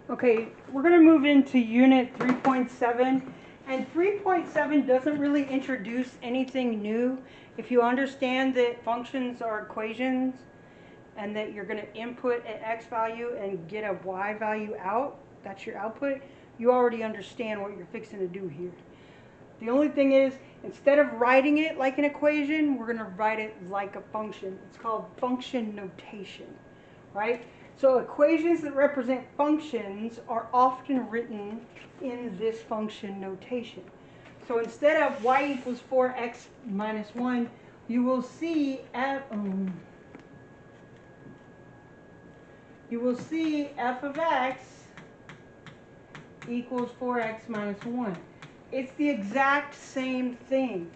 Okay, we're going to move into unit 3.7, and 3.7 doesn't really introduce anything new. If you understand that functions are equations and that you're going to input an x value and get a y value out, that's your output, you already understand what you're fixing to do here. The only thing is, instead of writing it like an equation, we're going to write it like a function. It's called function notation, right? So equations that represent functions are often written in this function notation. So instead of y equals 4x minus 1, you will see f of x equals 4x minus 1. It's the exact same thing.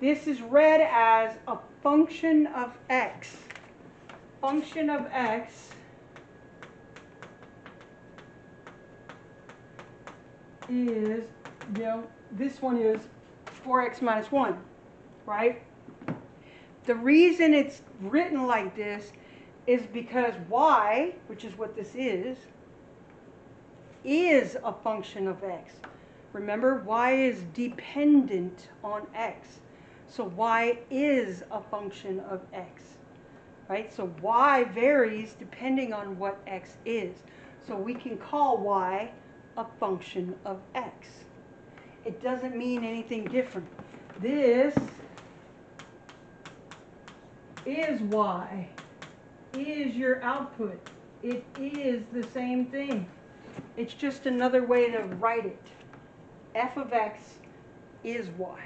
This is read as a function of x. Function of x is, this one is 4x minus 1, right? The reason it's written like this is because y, which is what this is a function of x. Remember, y is dependent on x. So y is a function of x, right? So y varies depending on what x is. So we can call y a function of x. It doesn't mean anything different. This is y, is your output. It is the same thing. It's just another way to write it. F of x is y.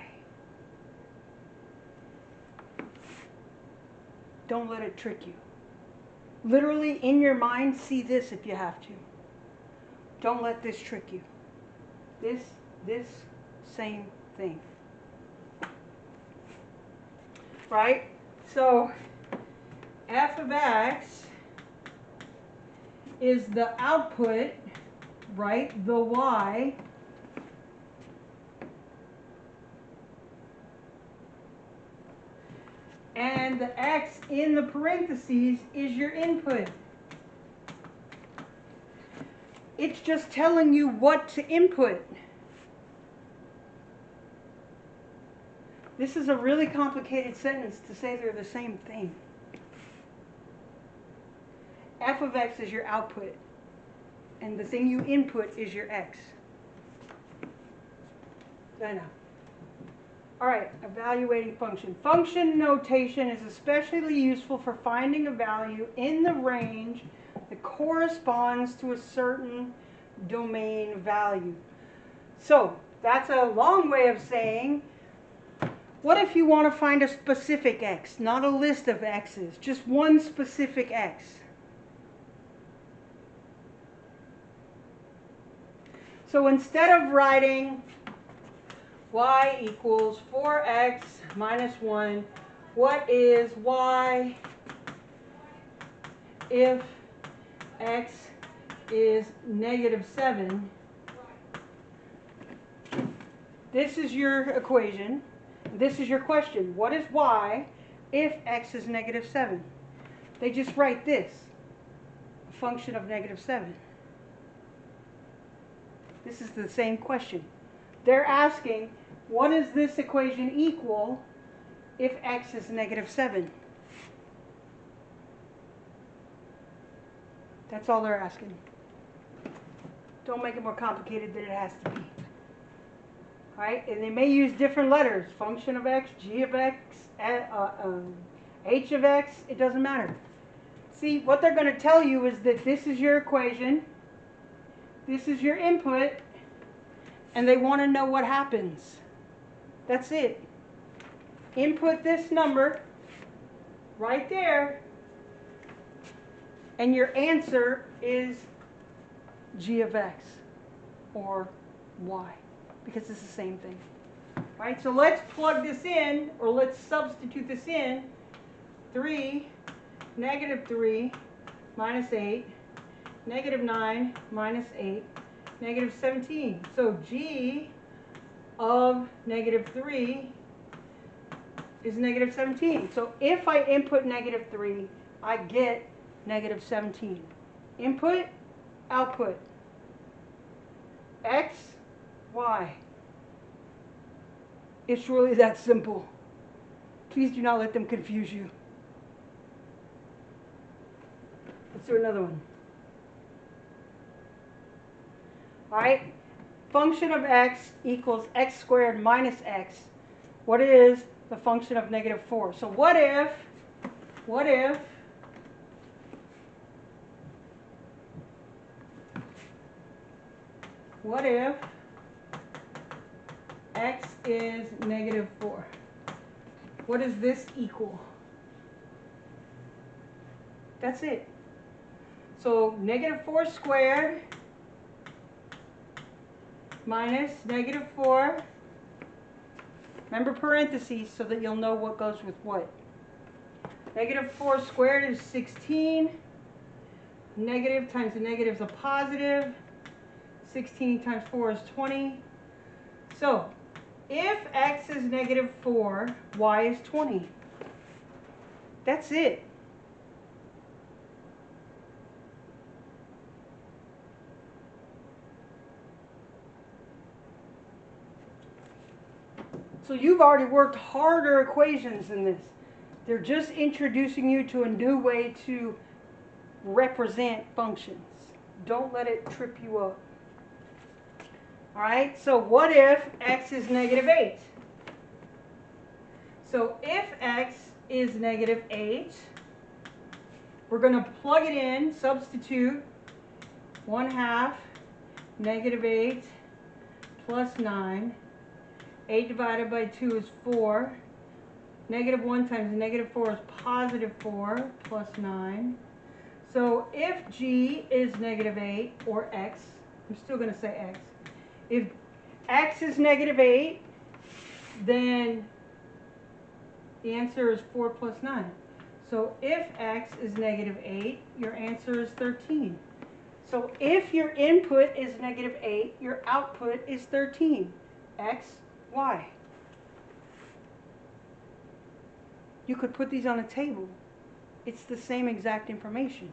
Don't let it trick you. Literally, in your mind, see this if you have to. Don't let this trick you. This same thing. Right? So, f of x is the output, right? The y. And the x in the parentheses is your input. It's just telling you what to input. This is a really complicated sentence to say they're the same thing. F of x is your output, and the thing you input is your x. I know. All right, evaluating function. Function notation is especially useful for finding a value in the range that corresponds to a certain domain value. So that's a long way of saying, what if you want to find a specific x, not a list of x's, just one specific x? So instead of writing y equals 4x minus 1, what is y if x is negative 7? This is your equation. This is your question. What is y if x is negative 7? They just write this, a function of negative 7. This is the same question. They're asking, what does this equation equal if x is negative 7? That's all they're asking. Don't make it more complicated than it has to be. All right? And they may use different letters. Function of x, g of x, h of x. It doesn't matter. See, what they're going to tell you is that this is your equation. This is your input. And they want to know what happens. That's it. Input this number right there, and your answer is g of x or y, because it's the same thing. Right? So let's plug this in, or let's substitute this in. 3, negative 3 minus 8, negative 9 minus 8, negative 17. So g of negative 3 is negative 17. So if I input negative 3, I get negative 17. Input, output. X, Y. It's really that simple. Please do not let them confuse you. Let's do another one. All right, function of x equals x squared minus x. What is the function of negative 4? So what if x is negative 4? What does this equal? That's it. So negative 4 squared minus negative 4. Remember parentheses so that you'll know what goes with what. Negative 4 squared is 16. Negative times a negative is a positive. 16 times 4 is 20. So if x is negative 4, y is 20. That's it. So you've already worked harder equations than this. They're just introducing you to a new way to represent functions. Don't let it trip you up. All right, so what if x is negative 8? So if x is negative 8, we're going to plug it in, substitute 1/2 negative 8 plus 9. 8 divided by 2 is 4. Negative 1 times negative 4 is positive 4 plus 9. So if g is negative 8, or x, I'm still going to say x. If x is negative 8, then the answer is 4 plus 9. So if x is negative 8, your answer is 13. So if your input is negative 8, your output is 13. X, Y. You could put these on a table. It's the same exact information.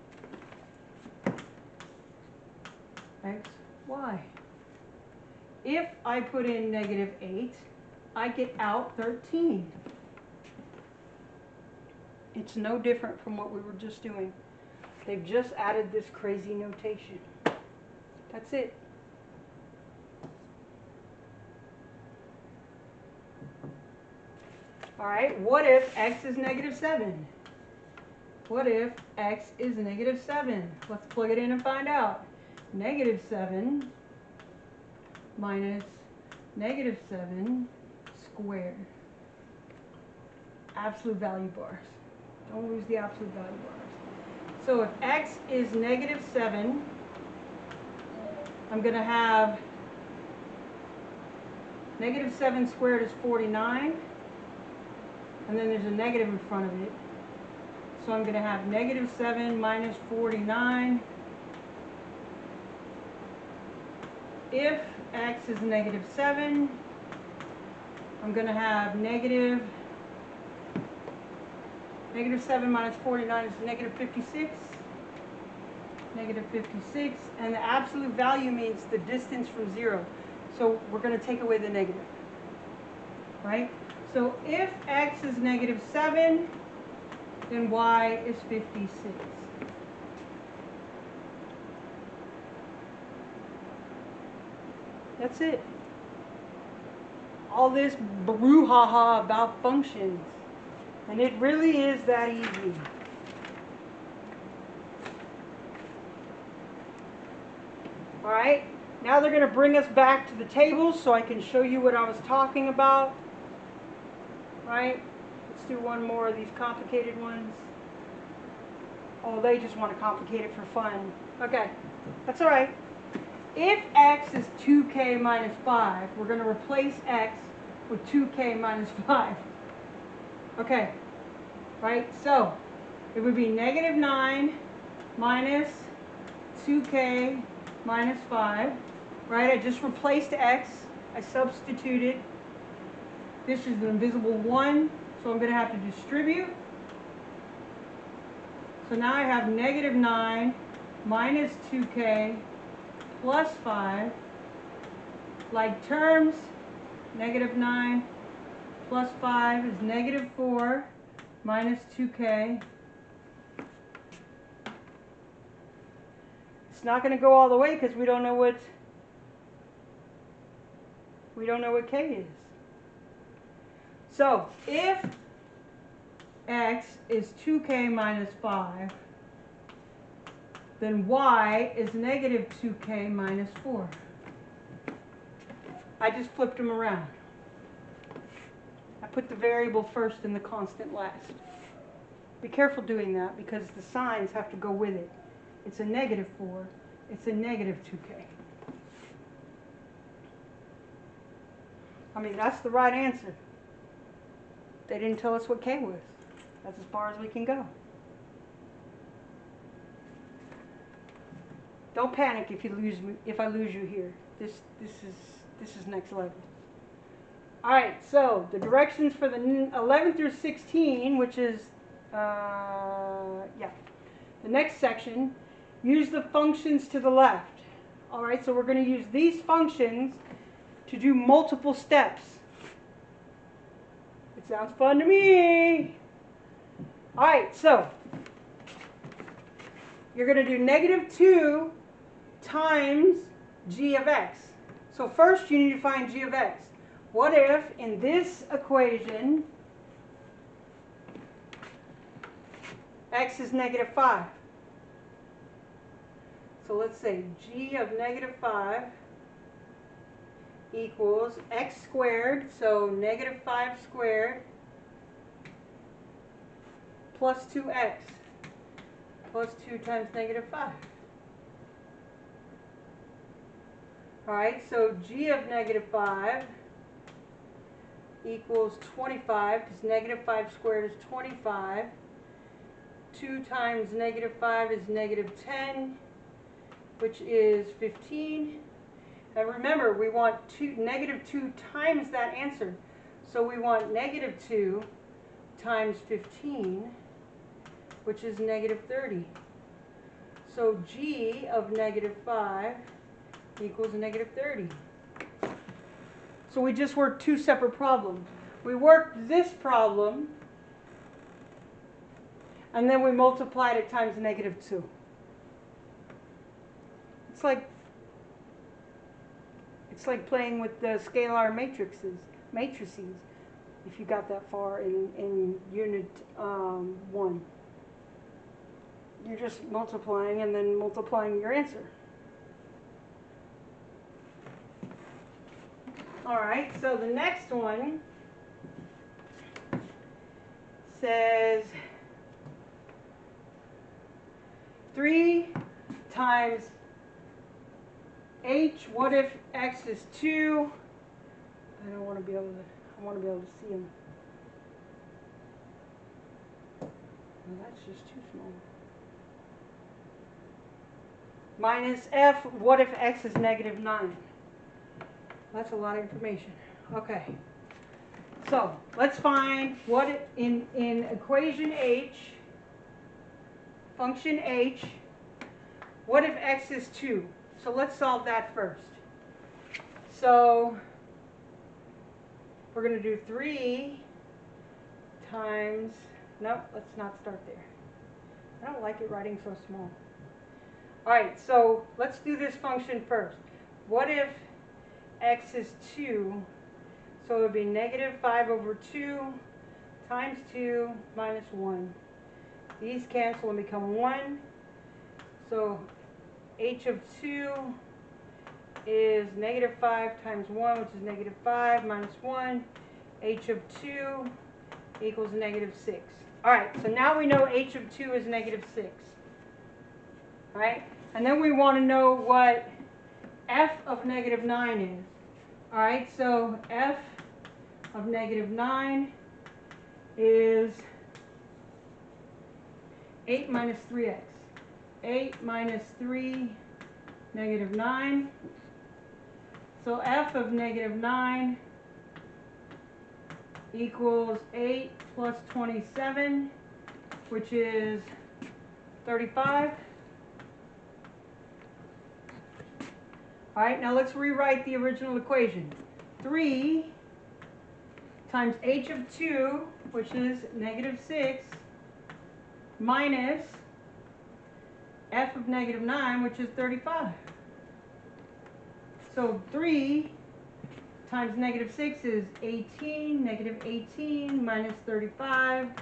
X, Y. If I put in negative 8, I get out 13. It's no different from what we were just doing. They've just added this crazy notation. That's it. All right, what if x is negative 7? What if x is negative 7? Let's plug it in and find out. Negative 7 minus negative 7 squared. Absolute value bars. Don't lose the absolute value bars. So if x is negative 7, I'm going to have negative 7 squared is 49. And then there's a negative in front of it. So I'm going to have negative 7 minus 49. If x is negative 7, I'm going to have negative 7 minus 49 is negative 56. Negative 56. And the absolute value means the distance from 0. So we're going to take away the negative. Right? So if x is negative 7, then y is 56. That's it. All this brouhaha about functions. And it really is that easy. Alright, now they're going to bring us back to the tables so I can show you what I was talking about. Right? Let's do one more of these complicated ones. Oh, they just want to complicate it for fun. Okay, that's all right. If x is 2k minus 5, we're going to replace x with 2k minus 5. Okay, right? So it would be negative 9 minus 2k minus 5. Right? I just replaced x. I substituted. This is an invisible 1, so I'm going to have to distribute. So now I have negative 9 minus 2k plus 5 Like terms, negative 9 plus 5 is negative 4 minus 2k. It's not going to go all the way because we don't know what k is. So if x is 2k minus 5, then y is negative 2k minus 4. I just flipped them around. I put the variable first and the constant last. Be careful doing that because the signs have to go with it. It's a negative 4. It's a negative 2k. I mean, that's the right answer. They didn't tell us what k was. That's as far as we can go. Don't panic if I lose you here. This is next level. All right, so the directions for the 11 through 16, which is the next section, use the functions to the left. All right, so we're going to use these functions to do multiple steps. It sounds fun to me. All right, so you're going to do negative 2 times g of x. So first you need to find g of x. What if in this equation x is negative 5? So let's say g of negative 5 equals x squared, so negative 5 squared plus 2x plus 2 times negative 5. Alright, so g of negative 5 equals 25, because negative 5 squared is 25. 2 times negative 5 is negative 10, which is 15. And remember, we want negative 2 times that answer. So we want negative 2 times 15, which is negative 30. So g of negative 5 equals negative 30. So we just worked two separate problems. We worked this problem, and then we multiplied it times negative 2. It's like playing with the scalar matrices, if you got that far in unit 1. You're just multiplying and then multiplying your answer. Alright, so the next one says 3 times h, what if x is 2? I want to be able to see them. Well, that's just too small. Minus f, what if x is negative 9? That's a lot of information. Okay. So, let's find what in equation h, function h, what if x is 2? So let's solve that first. So we're going to do 3 times, no, let's not start there. I don't like it writing so small. Alright, so let's do this function first. What if x is 2? So it would be negative 5 over 2 times 2 minus 1. These cancel and become 1. So h of 2 is negative 5 times 1, which is negative 5 minus 1. H of 2 equals negative 6. Alright, so now we know h of 2 is negative 6. Alright, and then we want to know what f of negative 9 is. Alright, so f of negative 9 is 8 minus 3x. 8 minus 3, negative 9. So f of negative 9 equals 8 plus 27, which is 35. All right, now let's rewrite the original equation. 3 times h of 2, which is -6, minus f of -9, which is 35. So 3 times -6 is 18, -18 minus 35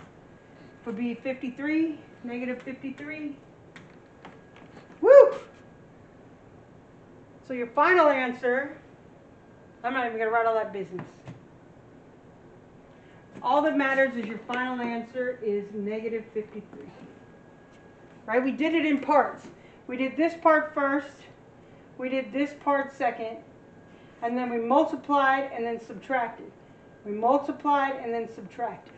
would be 53, -53. Woo! So your final answer, I'm not even going to write all that business. All that matters is your final answer is -53. Right? We did it in parts. We did this part first, we did this part second, and then we multiplied and then subtracted. We multiplied and then subtracted.